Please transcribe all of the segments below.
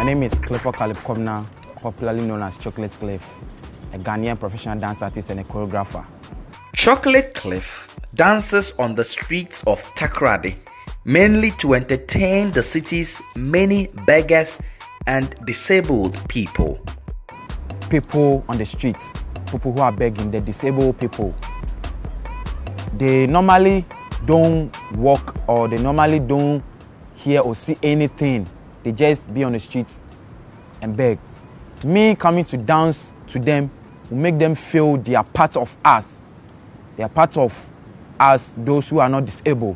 name is Clifford Caleb Komna, popularly known as Chocolate Cliff, a Ghanaian professional dance artist and a choreographer. Chocolate Cliff dances on the streets of Takoradi, mainly to entertain the city's many beggars and disabled people. People on the streets, people who are begging, the disabled people, they normally don't walk or they normally don't hear or see anything. They just be on the streets and beg. Me coming to dance to them will make them feel they are part of us. They are part of us, those who are not disabled.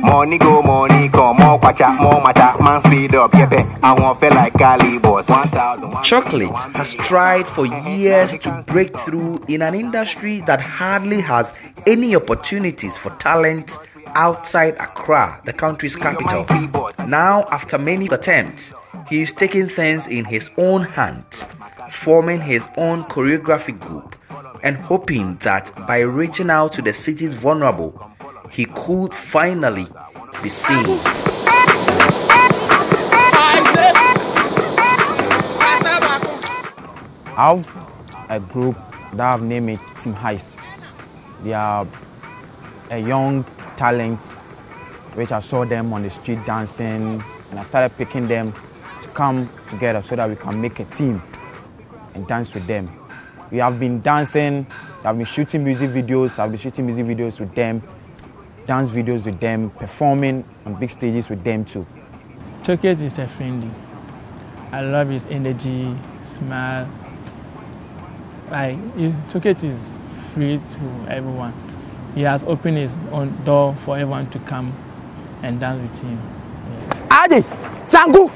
Money go, money come, more kwacha, more macha, man speed up, yepe, I won't feel like Cali boss, 1,000. Chocolate has tried for years to break through in an industry that hardly has any opportunities for talent outside Accra, the country's capital. Now, after many attempts, he is taking things in his own hands, forming his own choreographic group, and hoping that by reaching out to the city's vulnerable, he could finally be seen. I have a group that I've named it Team Heist. They are a young talent which I saw them on the street dancing, and I started picking them to come together so that we can make a team and dance with them. We have been dancing, I've been shooting music videos, with them, dance videos with them, performing on big stages with them too. Chocolate is a friendly. I love his energy, smile. Chocolate is free to everyone. He has opened his own door for everyone to come and dance with him. Adi, Sangu!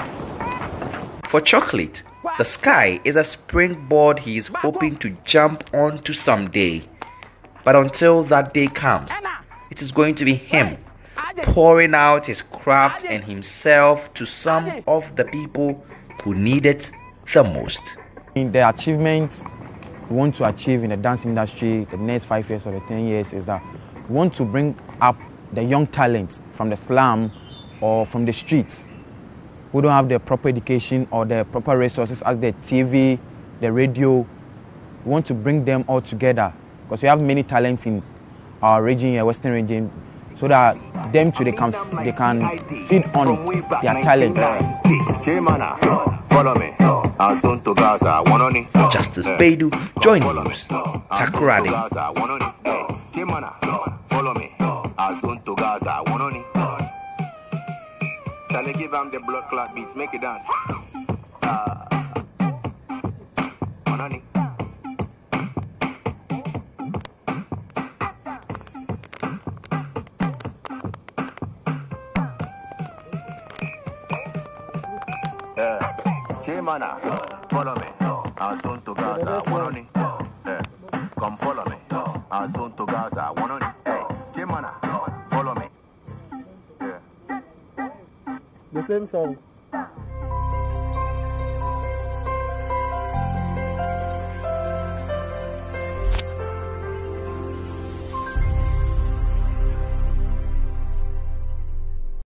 For Chocolate, the sky is a springboard he is hoping to jump onto someday. But until that day comes, it is going to be him pouring out his craft and himself to some of the people who need it the most. In the achievements we want to achieve in the dance industry the next 5 years or the 10 years is that we want to bring up the young talent from the slum or from the streets who don't have the proper education or the proper resources as the TV, the radio. We want to bring them all together because we have many talents in our region, Western region, so that them too they can feed on their talent. Follow me. Justice Baidu, Joy News, Takoradi. Follow me. Shall I give him the blood clot beats? Make it dance. Chimana, follow me. I'll soon to Gaza. Come follow me. I'll soon to Gaza. Chimana, follow me. The same song.